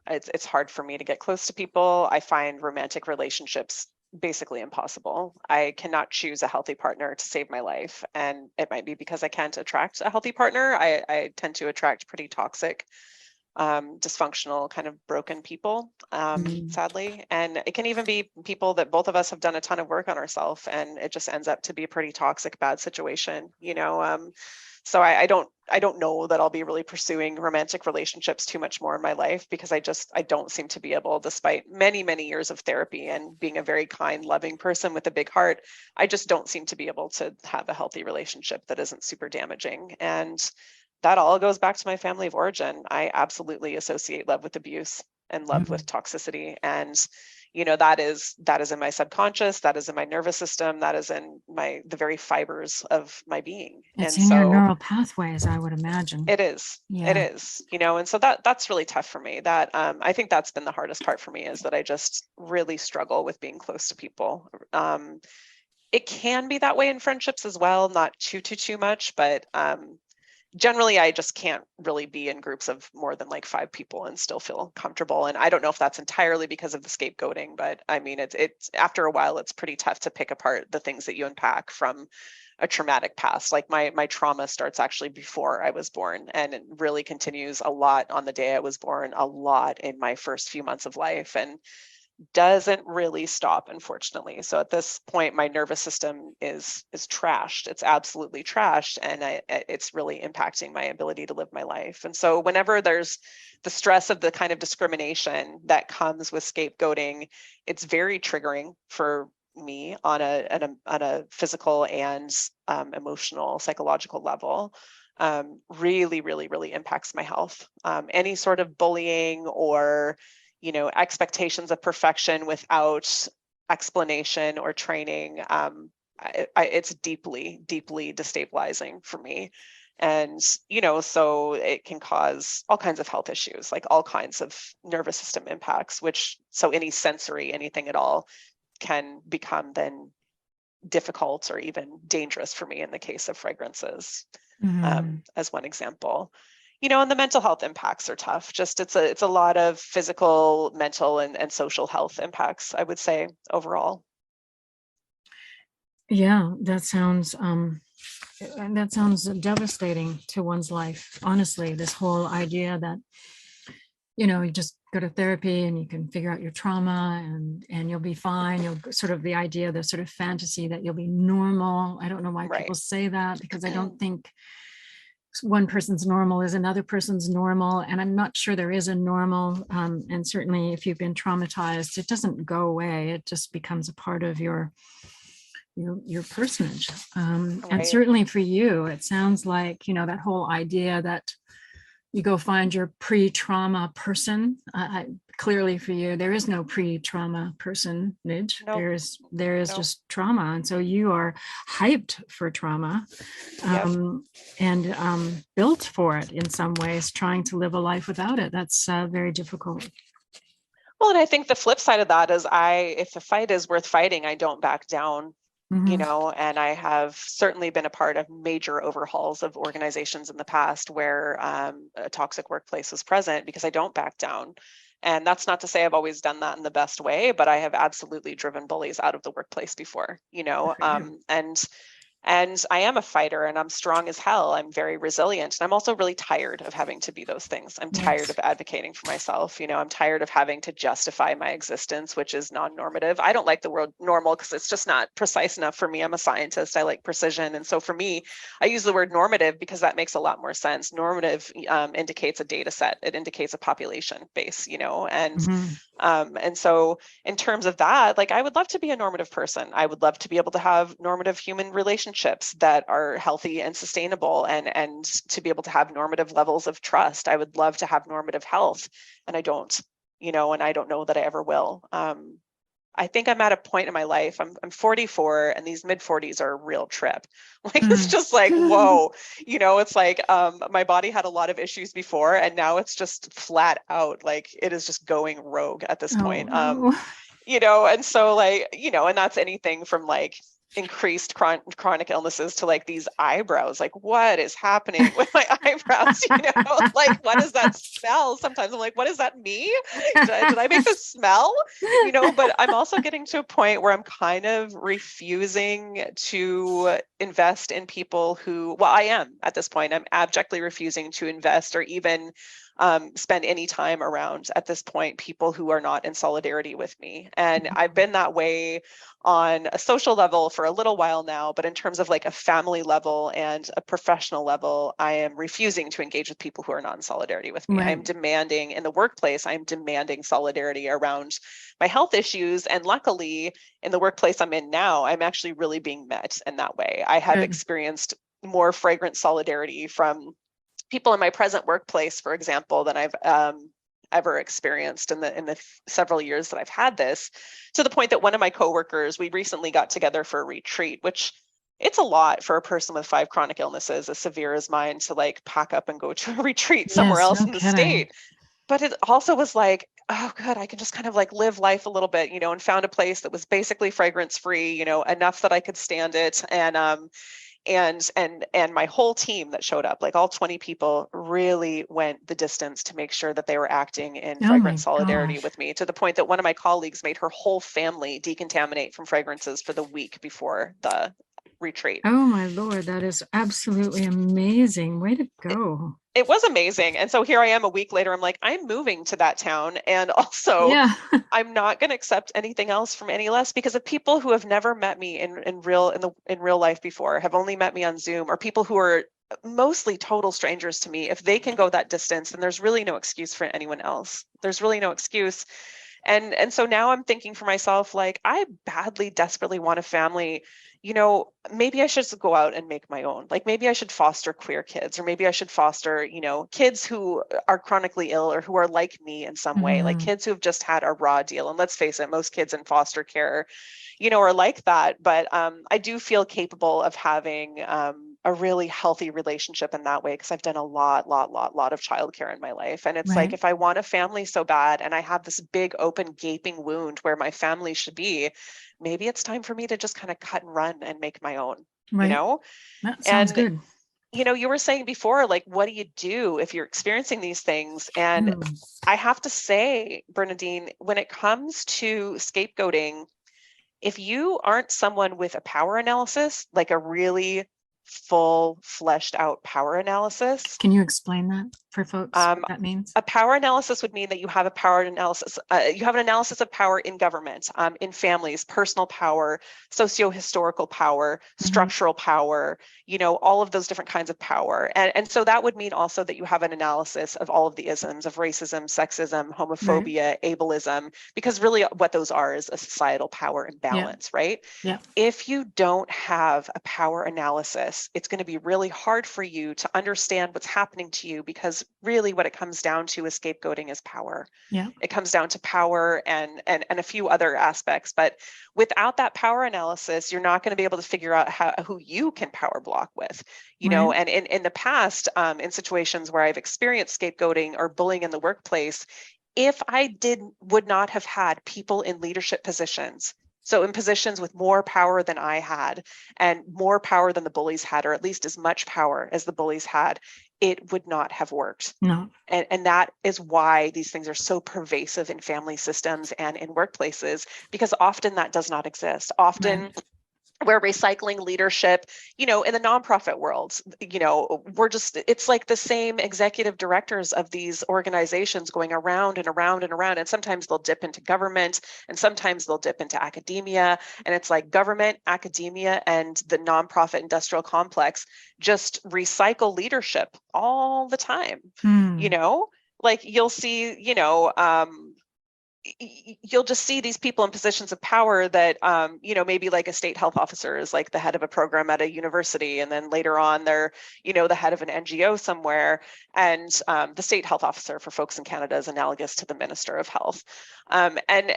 It's hard for me to get close to people. I find romantic relationships basically impossible. I cannot choose a healthy partner to save my life. And it might be because I can't attract a healthy partner. I tend to attract pretty toxic, dysfunctional, kind of broken people, sadly. And it can even be people that both of us have done a ton of work on ourselves, and it just ends up to be a pretty toxic, bad situation, So I don't know that I'll be really pursuing romantic relationships too much more in my life because I don't seem to be able, despite many, many years of therapy and being a very kind, loving person with a big heart, I just don't seem to be able to have a healthy relationship that isn't super damaging. And that all goes back to my family of origin. I absolutely associate love with abuse and love with toxicity. And that is in my subconscious, that is in my nervous system, that is in the very fibers of my being. It's in your neural pathways, I would imagine. It is. Yeah. It is. And so that's really tough for me. That I think that's been the hardest part for me, is that I just really struggle with being close to people. It can be that way in friendships as well, not too much, but generally I just can't really be in groups of more than like 5 people and still feel comfortable. And I don't know if that's entirely because of the scapegoating, but I mean, it's after a while, it's pretty tough to pick apart the things that you unpack from a traumatic past. Like my trauma starts actually before I was born, and it really continues a lot on the day I was born, a lot in my first few months of life, and doesn't really stop, unfortunately. So at this point, my nervous system is trashed. It's absolutely trashed, and it's really impacting my ability to live my life. And so whenever there's the stress of the kind of discrimination that comes with scapegoating, it's very triggering for me on a physical and emotional, psychological level. Really, really, really impacts my health. Any sort of bullying or expectations of perfection without explanation or training, it's deeply, deeply destabilizing for me. And, so it can cause all kinds of health issues, like all kinds of nervous system impacts, so any sensory, anything at all can become then difficult or even dangerous for me in the case of fragrances, as one example. And the mental health impacts are tough. Just it's a lot of physical, mental, and social health impacts, I would say, overall. Yeah, that sounds devastating to one's life. Honestly, this whole idea that, you just go to therapy and you can figure out your trauma and you'll be fine. You'll sort of the sort of fantasy that you'll be normal. I don't know why people say that, because I don't think one person's normal is another person's normal, and I'm not sure there is a normal. And certainly if you've been traumatized, it doesn't go away. It just becomes a part of your personage. And certainly for you, it sounds like, that whole idea that you go find your pre-trauma person. Clearly for you, there is no pre-trauma personage. Nope. There is just trauma. And so you are hyped for trauma, and built for it in some ways, trying to live a life without it. That's very difficult. Well, and I think the flip side of that is if the fight is worth fighting, I don't back down. And I have certainly been a part of major overhauls of organizations in the past where a toxic workplace was present, because I don't back down. And that's not to say I've always done that in the best way, but I have absolutely driven bullies out of the workplace before, and I am a fighter, and I'm strong as hell. I'm very resilient. And I'm also really tired of having to be those things. I'm tired of advocating for myself. I'm tired of having to justify my existence, which is non-normative. I don't like the word normal because it's just not precise enough for me. I'm a scientist. I like precision. And so for me, I use the word normative because that makes a lot more sense. Normative indicates a data set. It indicates a population base, and so in terms of that, like, I would love to be a normative person. I would love to be able to have normative human relationships that are healthy and sustainable, and to be able to have normative levels of trust. I would love to have normative health, and I don't, and I don't know that I ever will. I think I'm at a point in my life, I'm 44, and these mid 40s are a real trip. Like, it's just like, whoa, it's like, my body had a lot of issues before, and now it's just flat out, like, it is just going rogue at this point. And so, like, and that's anything from like increased chronic illnesses to like these eyebrows. Like, what is happening with my eyebrows? Like, what does that smell? Sometimes I'm like, what does that mean? Did I make this smell? But I'm also getting to a point where I'm kind of refusing to invest in people who, well, I am at this point, I'm abjectly refusing to invest or even spend any time around, at this point, people who are not in solidarity with me. And I've been that way on a social level for a little while now, but in terms of like a family level and a professional level, I am refusing to engage with people who are not in solidarity with me. I'm demanding in the workplace, I'm demanding solidarity around my health issues. And luckily, in the workplace I'm in now, I'm actually really being met in that way. I have experienced more fragrant solidarity from people in my present workplace, for example, than I've ever experienced in the several years that I've had this, to the point that one of my coworkers, we recently got together for a retreat, which it's a lot for a person with 5 chronic illnesses as severe as mine to like pack up and go to a retreat somewhere else in the state. But it also was like, oh, good, I can just kind of like live life a little bit, and found a place that was basically fragrance free, enough that I could stand it. And and my whole team that showed up, like all 20 people, really went the distance to make sure that they were acting in fragrant solidarity with me, to the point that one of my colleagues made her whole family decontaminate from fragrances for the week before the retreat. Oh my Lord, that is absolutely amazing. Way to go. It was amazing. And so here I am a week later, I'm like, I'm moving to that town. And also, Yeah. I'm not going to accept anything else from any less, because of people who have never met me in real life before, have only met me on Zoom, or people who are mostly total strangers to me. If they can go that distance, then there's really no excuse for anyone else. There's really no excuse. And so now I'm thinking for myself, like, I badly, desperately want a family. Maybe I should just go out and make my own. Like, maybe I should foster queer kids, or maybe I should foster, kids who are chronically ill or who are like me in some way, like kids who have just had a raw deal. And let's face it, most kids in foster care, are like that. But I do feel capable of having a really healthy relationship in that way, because I've done a lot of childcare in my life. And it's like, if I want a family so bad and I have this big open gaping wound where my family should be, maybe it's time for me to just kind of cut and run and make my own, That sounds good. You were saying before, like, what do you do if you're experiencing these things? And I have to say, Bernadine, when it comes to scapegoating, if you aren't someone with a power analysis, like a really full fleshed out power analysis. Can you explain that for folks, what that means? A power analysis would mean that you have a power analysis. You have an analysis of power in government, in families, personal power, socio-historical power, structural power, all of those different kinds of power. And so that would mean also that you have an analysis of all of the isms of racism, sexism, homophobia, ableism, because really what those are is a societal power imbalance, right? Yeah. If you don't have a power analysis, it's going to be really hard for you to understand what's happening to you, because really what it comes down to is scapegoating is power. Yeah. It comes down to power and a few other aspects. But without that power analysis, you're not going to be able to figure out who you can power block with, and in the past, in situations where I've experienced scapegoating or bullying in the workplace, if I would not have had people in leadership positions, so in positions with more power than I had and more power than the bullies had, or at least as much power as the bullies had, it would not have worked. No. And that is why these things are so pervasive in family systems and in workplaces, because often that does not exist. Often we're recycling leadership, in the nonprofit world, it's like the same executive directors of these organizations going around and around and around. And sometimes they'll dip into government and sometimes they'll dip into academia. And it's like government, academia, and the nonprofit industrial complex just recycle leadership all the time. Like you'll see, you'll just see these people in positions of power that, maybe like a state health officer is like the head of a program at a university. And then later on, they're, the head of an NGO somewhere. And the state health officer for folks in Canada is analogous to the Minister of Health. And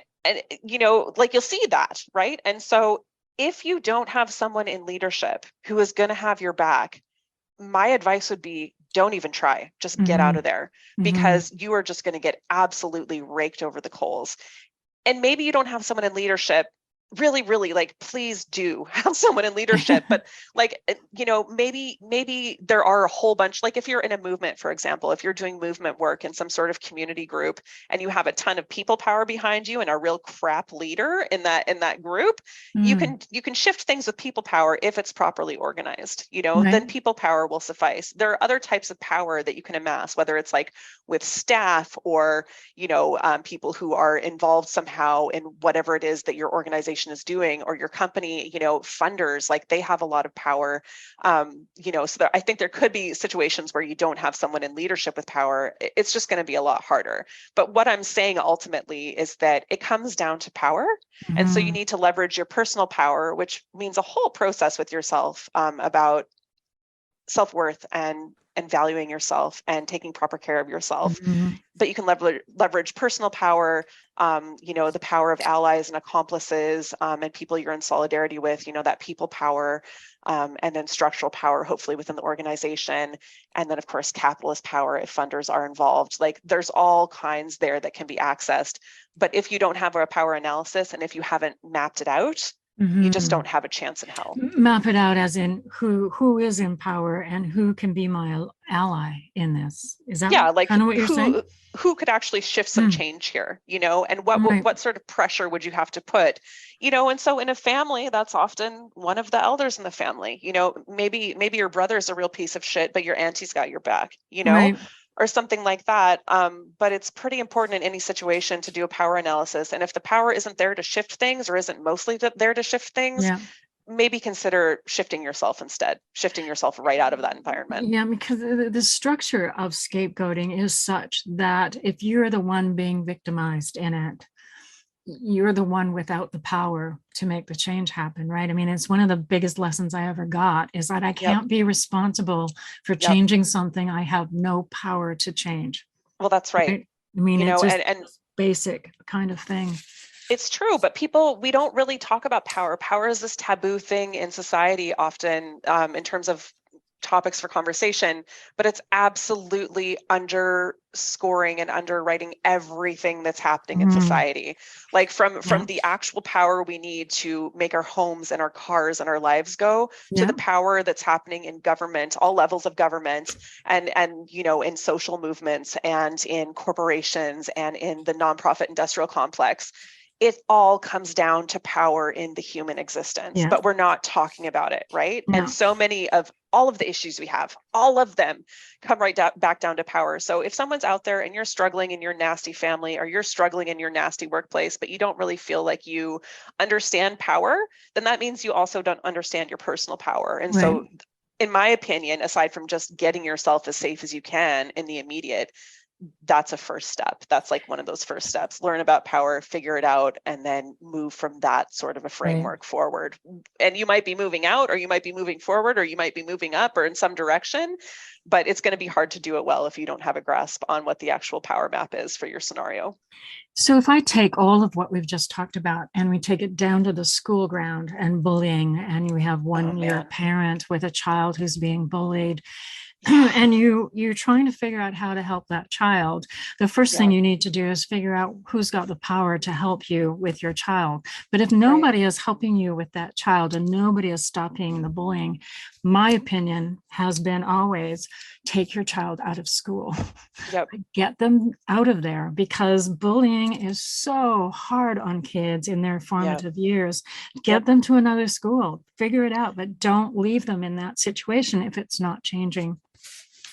like you'll see that, right? And so if you don't have someone in leadership who is going to have your back, my advice would be, don't even try, just get out of there, because you are just going to get absolutely raked over the coals. And maybe you don't have someone in leadership. Really, really, like, please do have someone in leadership. But like, maybe there are a whole bunch, like if you're in a movement, for example, if you're doing movement work in some sort of community group and you have a ton of people power behind you and a real crap leader in that group, you can shift things with people power if it's properly organized, then people power will suffice. There are other types of power that you can amass, whether it's like with staff or, people who are involved somehow in whatever it is that your organization is doing, or your company, funders, like they have a lot of power, so I think there could be situations where you don't have someone in leadership with power. It's just going to be a lot harder. But what I'm saying ultimately is that it comes down to power. And so you need to leverage your personal power, which means a whole process with yourself about self-worth and valuing yourself and taking proper care of yourself. But you can leverage personal power, the power of allies and accomplices, and people you're in solidarity with, that people power, and then structural power, hopefully within the organization. And then of course, capitalist power, if funders are involved. Like there's all kinds there that can be accessed. But if you don't have a power analysis and if you haven't mapped it out, you just don't have a chance in hell. Map it out as in who is in power and who can be my ally in this. Is that kind of what you're saying? Who could actually shift some change here, and what sort of pressure would you have to put, and so in a family, that's often one of the elders in the family, maybe your brother's a real piece of shit, but your auntie's got your back, or something like that. But it's pretty important in any situation to do a power analysis. And if the power isn't there to shift things or isn't mostly there to shift things, maybe consider shifting yourself instead, shifting yourself right out of that environment. Yeah, because the structure of scapegoating is such that if you're the one being victimized in it, you're the one without the power to make the change happen, right? I mean, it's one of the biggest lessons I ever got is that I can't be responsible for changing something I have no power to change. Well, that's right. I mean, it's just and basic kind of thing. It's true, but we don't really talk about power. Power is this taboo thing in society often, in terms of topics for conversation, but it's absolutely underscoring and underwriting everything that's happening in society. Like from the actual power we need to make our homes and our cars and our lives go, to the power that's happening in government, all levels of government, and in social movements and in corporations and in the nonprofit industrial complex. It all comes down to power in the human existence, but we're not talking about it, right? No. And so many of all of the issues we have, all of them come right back down to power. So if someone's out there and you're struggling in your nasty family or you're struggling in your nasty workplace, but you don't really feel like you understand power, then that means you also don't understand your personal power. And so in my opinion, aside from just getting yourself as safe as you can in the immediate, that's a first step. That's like one of those first steps. Learn about power, figure it out, and then move from that sort of a framework forward. And you might be moving out, or you might be moving forward, or you might be moving up or in some direction, but it's going to be hard to do it well if you don't have a grasp on what the actual power map is for your scenario. So if I take all of what we've just talked about and we take it down to the school ground and bullying, and we have you're a parent with a child who's being bullied, and you're trying to figure out how to help that child, the first thing you need to do is figure out who's got the power to help you with your child. But if nobody is helping you with that child and nobody is stopping the bullying, my opinion has been always take your child out of school. Get them out of there, because bullying is so hard on kids in their formative years. Get them to another school, figure it out, but don't leave them in that situation if it's not changing.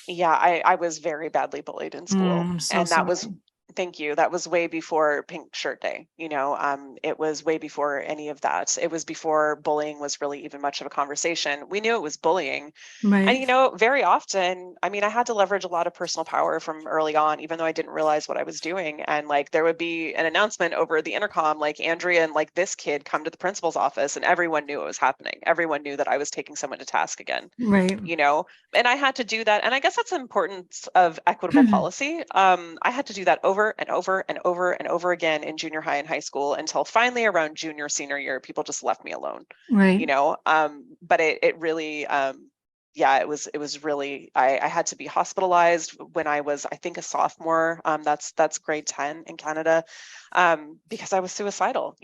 Yeah, I was very badly bullied in school. And that was, thank you. That was way before Pink Shirt Day. It was way before any of that. It was before bullying was really even much of a conversation. We knew it was bullying. And, very often, I had to leverage a lot of personal power from early on, even though I didn't realize what I was doing. And there would be an announcement over the intercom, like Andrea and this kid come to the principal's office, and everyone knew it was happening. Everyone knew that I was taking someone to task again. And I had to do that. And I guess that's the importance of equitable policy. I had to do that over and over and over and over again in junior high and high school until finally around junior, senior year, people just left me alone. But it really, it was really, I had to be hospitalized when I was, I think, a sophomore. That's grade 10 in Canada, because I was suicidal,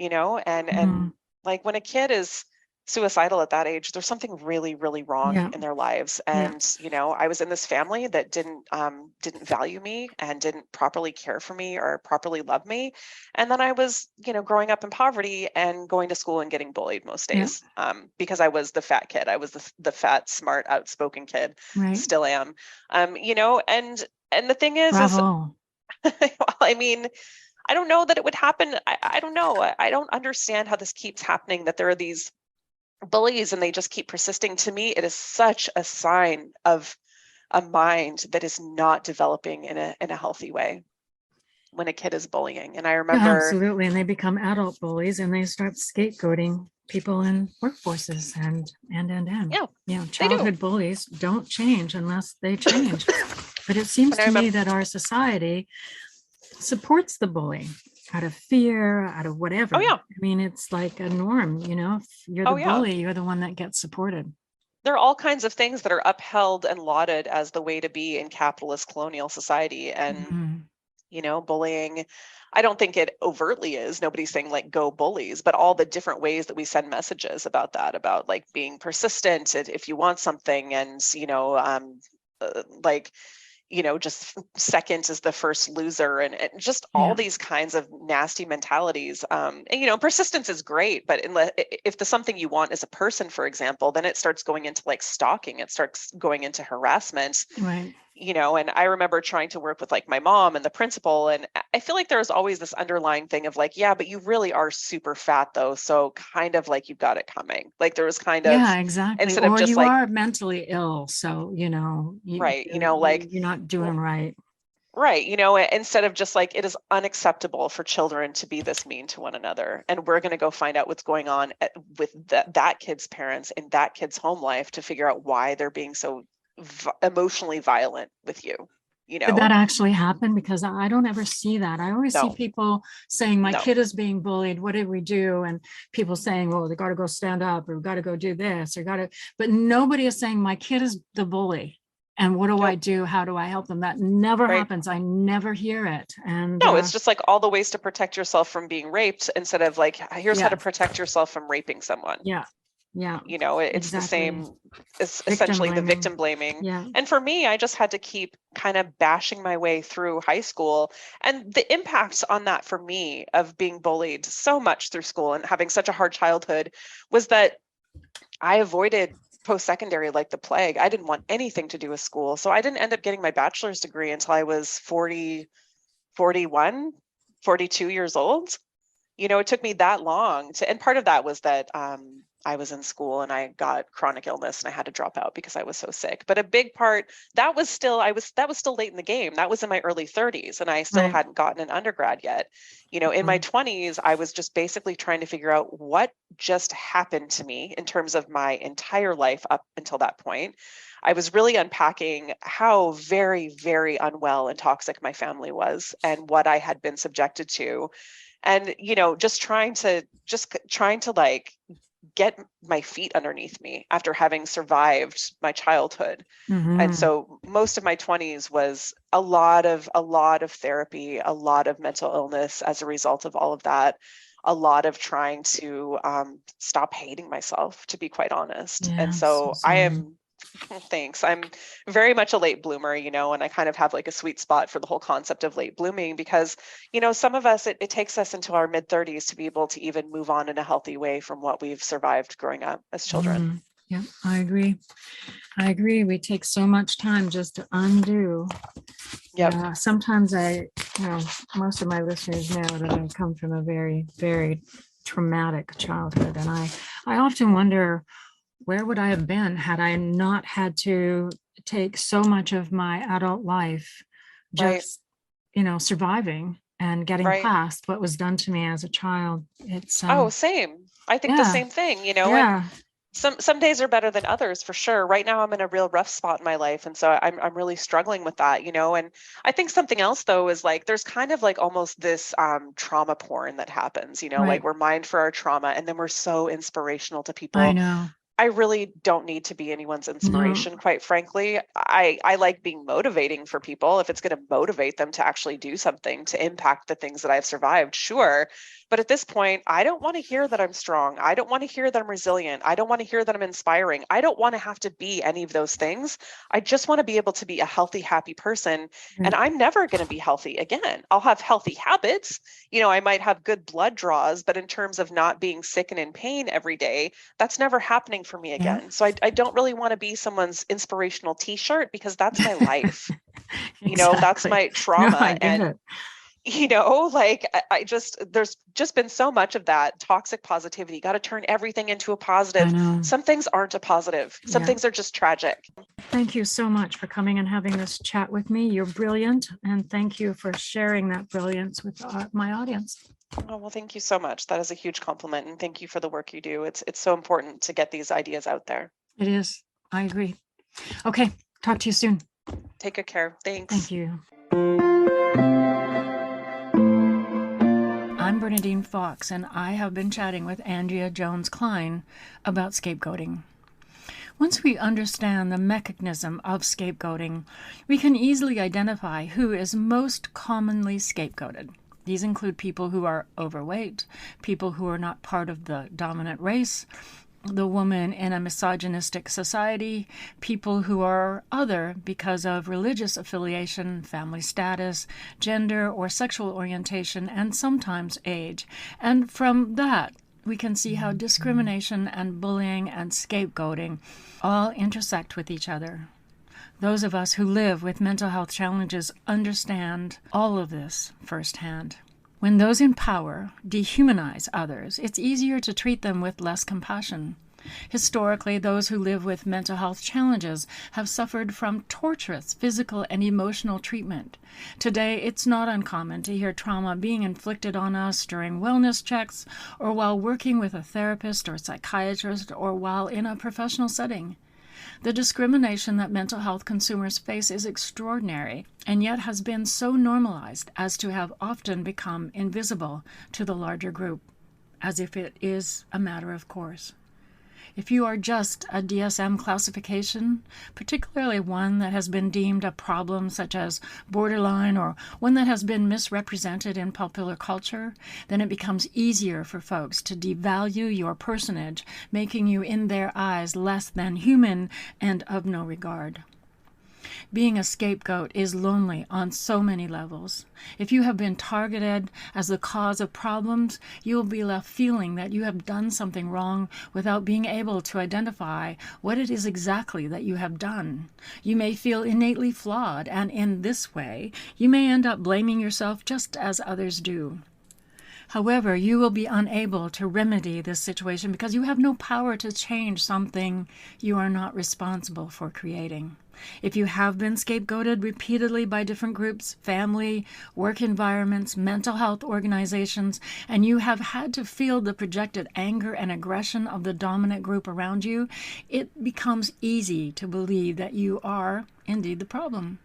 and when a kid is suicidal at that age, there's something really, really wrong in their lives. And, I was in this family that didn't value me and didn't properly care for me or properly love me. And then I was, growing up in poverty and going to school and getting bullied most days, because I was the fat kid. I was the fat, smart, outspoken kid, still am, and the thing is, I don't know that it would happen. I don't know. I don't understand how this keeps happening, that there are these bullies and they just keep persisting. To me, it is such a sign of a mind that is not developing in a healthy way when a kid is bullying. And I remember absolutely, and they become adult bullies and they start scapegoating people in workforces and childhood bullies don't change unless they change. But it seems to me that our society supports the bully out of fear, out of whatever. It's like a norm, if you're the bully, you're the one that gets supported. There are all kinds of things that are upheld and lauded as the way to be in capitalist colonial society. And, Bullying, I don't think it overtly is. Nobody's saying like go bullies, but all the different ways that we send messages about that, about like being persistent if you want something, and like just second is the first loser, and just all these kinds of nasty mentalities. And persistence is great, but if the something you want is a person, for example, then it starts going into like stalking. It starts going into harassment. Right. And I remember trying to work with like my mom and the principal, and I feel like there was always this underlying thing of like, yeah, but you really are super fat though, so kind of like you've got it coming. Like there was kind of, Yeah, exactly. instead Or of just you like, are mentally ill, so right, like you're not doing right. right, instead of just like, it is unacceptable for children to be this mean to one another, and we're going to go find out what's going on with that kid's parents in that kid's home life to figure out why they're being so emotionally violent with you. Did that actually happen? Because I don't ever see that. I always see people saying, my kid is being bullied. What did we do? And people saying, well, they got to go stand up, or got to go do this, but nobody is saying my kid is the bully. And what do I do? How do I help them? That never happens. I never hear it. And no, it's just like all the ways to protect yourself from being raped, instead of like, here's how to protect yourself from raping someone. Yeah. It's exactly the same, it's essentially the victim blaming. Yeah. And for me, I just had to keep kind of bashing my way through high school. And the impact on that for me of being bullied so much through school and having such a hard childhood was that I avoided post-secondary like the plague. I didn't want anything to do with school. So I didn't end up getting my bachelor's degree until I was 40, 41, 42 years old. It took me that long and part of that was that I was in school and I got chronic illness and I had to drop out because I was so sick. But a big part, that was still late in the game. That was in my early 30s and I still hadn't gotten an undergrad yet. In my 20s, I was just basically trying to figure out what just happened to me in terms of my entire life up until that point. I was really unpacking how very, very unwell and toxic my family was and what I had been subjected to. And, just trying to like get my feet underneath me after having survived my childhood. Mm-hmm. And so most of my 20s was a lot of therapy, a lot of mental illness as a result of all of that, a lot of trying to stop hating myself, to be quite honest. Yeah, and so I am, thanks. I'm very much a late bloomer, and I kind of have like a sweet spot for the whole concept of late blooming because, some of us, it takes us into our mid 30s to be able to even move on in a healthy way from what we've survived growing up as children. Mm-hmm. Yeah, I agree. We take so much time just to undo. Yep. Sometimes most of my listeners know that I come from a very, very traumatic childhood. And I often wonder, where would I have been had I not had to take so much of my adult life just, surviving and getting past what was done to me as a child? It's same. I think the same thing, and some days are better than others for sure. Right now I'm in a real rough spot in my life. And so I'm really struggling with that, and I think something else though is like, there's kind of like almost this trauma porn that happens, like we're mined for our trauma and then we're so inspirational to people. I know. I really don't need to be anyone's inspiration, quite frankly. I like being motivating for people. If it's going to motivate them to actually do something to impact the things that I've survived, sure. But at this point, I don't want to hear that I'm strong. I don't want to hear that I'm resilient. I don't want to hear that I'm inspiring. I don't want to have to be any of those things. I just want to be able to be a healthy, happy person. And I'm never going to be healthy again. I'll have healthy habits. I might have good blood draws, but in terms of not being sick and in pain every day, that's never happening for me again. So I don't really want to be someone's inspirational t-shirt because that's my life. That's my trauma. I just, there's just been so much of that toxic positivity. Got to turn everything into a positive. Some things aren't a positive. Some things are just tragic. Thank you so much for coming and having this chat with me. You're brilliant. And thank you for sharing that brilliance with my audience. Oh, well, thank you so much. That is a huge compliment. And thank you for the work you do. It's so important to get these ideas out there. It is. I agree. Okay. Talk to you soon. Take good care. Thanks. Thank you. I'm Bernadine Fox, and I have been chatting with Andrea Jones Klein about scapegoating. Once we understand the mechanism of scapegoating, we can easily identify who is most commonly scapegoated. These include people who are overweight, people who are not part of the dominant race, the woman in a misogynistic society, people who are other because of religious affiliation, family status, gender or sexual orientation, and sometimes age. And from that, we can see how discrimination and bullying and scapegoating all intersect with each other. Those of us who live with mental health challenges understand all of this firsthand. When those in power dehumanize others, it's easier to treat them with less compassion. Historically, those who live with mental health challenges have suffered from torturous physical and emotional treatment. Today, it's not uncommon to hear trauma being inflicted on us during wellness checks, or while working with a therapist or psychiatrist, or while in a professional setting. The discrimination that mental health consumers face is extraordinary, and yet has been so normalized as to have often become invisible to the larger group, as if it is a matter of course. If you are just a DSM classification, particularly one that has been deemed a problem such as borderline or one that has been misrepresented in popular culture, then it becomes easier for folks to devalue your personage, making you in their eyes less than human and of no regard. Being a scapegoat is lonely on so many levels. If you have been targeted as the cause of problems, you will be left feeling that you have done something wrong without being able to identify what it is exactly that you have done. You may feel innately flawed, and in this way, you may end up blaming yourself just as others do. However, you will be unable to remedy this situation because you have no power to change something you are not responsible for creating. If you have been scapegoated repeatedly by different groups, family, work environments, mental health organizations, and you have had to feel the projected anger and aggression of the dominant group around you, it becomes easy to believe that you are indeed the problem.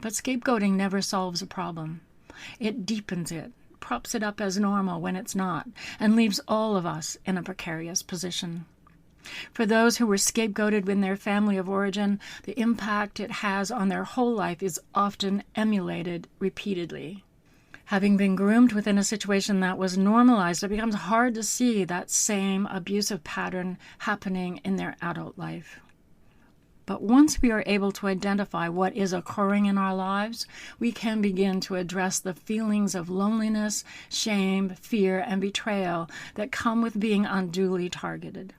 But scapegoating never solves a problem. It deepens it, props it up as normal when it's not, and leaves all of us in a precarious position. For those who were scapegoated in their family of origin, the impact it has on their whole life is often emulated repeatedly. Having been groomed within a situation that was normalized, it becomes hard to see that same abusive pattern happening in their adult life. But once we are able to identify what is occurring in our lives, we can begin to address the feelings of loneliness, shame, fear, and betrayal that come with being unduly targeted.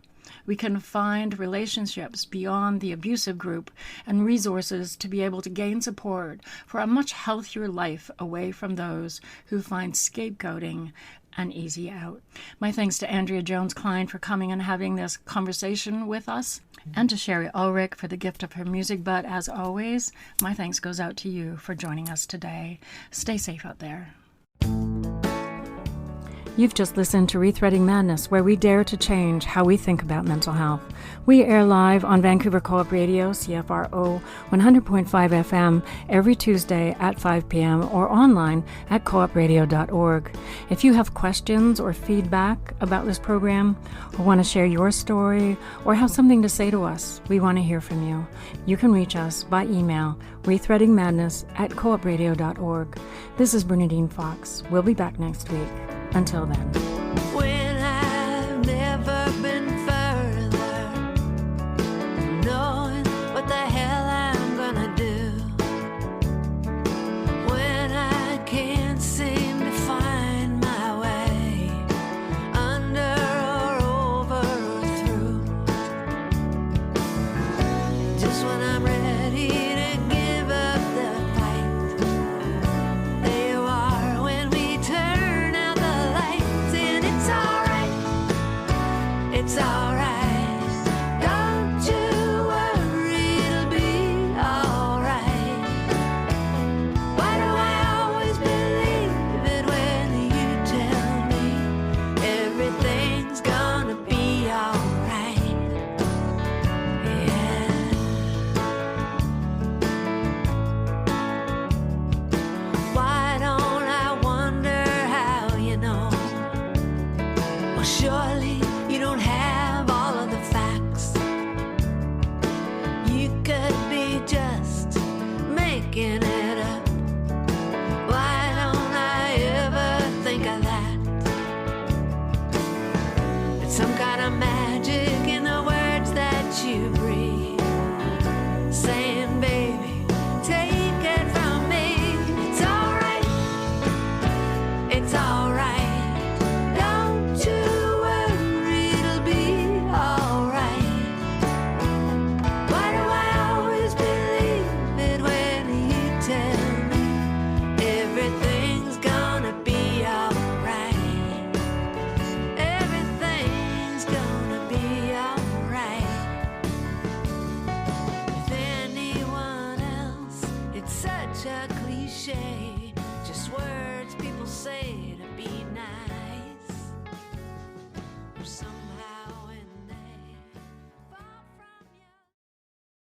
We can find relationships beyond the abusive group and resources to be able to gain support for a much healthier life away from those who find scapegoating an easy out. My thanks to Andrea Jones Klein for coming and having this conversation with us, and to Sherry Ulrich for the gift of her music. But as always, my thanks goes out to you for joining us today. Stay safe out there. You've just listened to Rethreading Madness, where we dare to change how we think about mental health. We air live on Vancouver Co-op Radio, CFRO 100.5 FM, every Tuesday at 5 p.m. or online at coopradio.org. If you have questions or feedback about this program, or want to share your story, or have something to say to us, we want to hear from you. You can reach us by email, rethreadingmadness@coopradio.org. This is Bernadine Fox. We'll be back next week. Until then. When I've never been further from knowing what the hell I'm gonna do, when I can't seem to find my way under or over or through, just when I'm ready to give up the fight, there you are when we turn out the lights, and it's alright, it's alright, don't you worry, it'll be alright. Why do I always believe it when you tell me everything's gonna be alright? Yeah. Why don't I wonder how you know? Well, surely you don't have all of some magic in the words that you breathe, saying, baby, take it from me. It's alright, it's alright. Don't you worry, it'll be alright. Why do I always believe it when you tell me everything's gonna be alright? Everything's gonna be alright. With anyone else, it's such a cliche.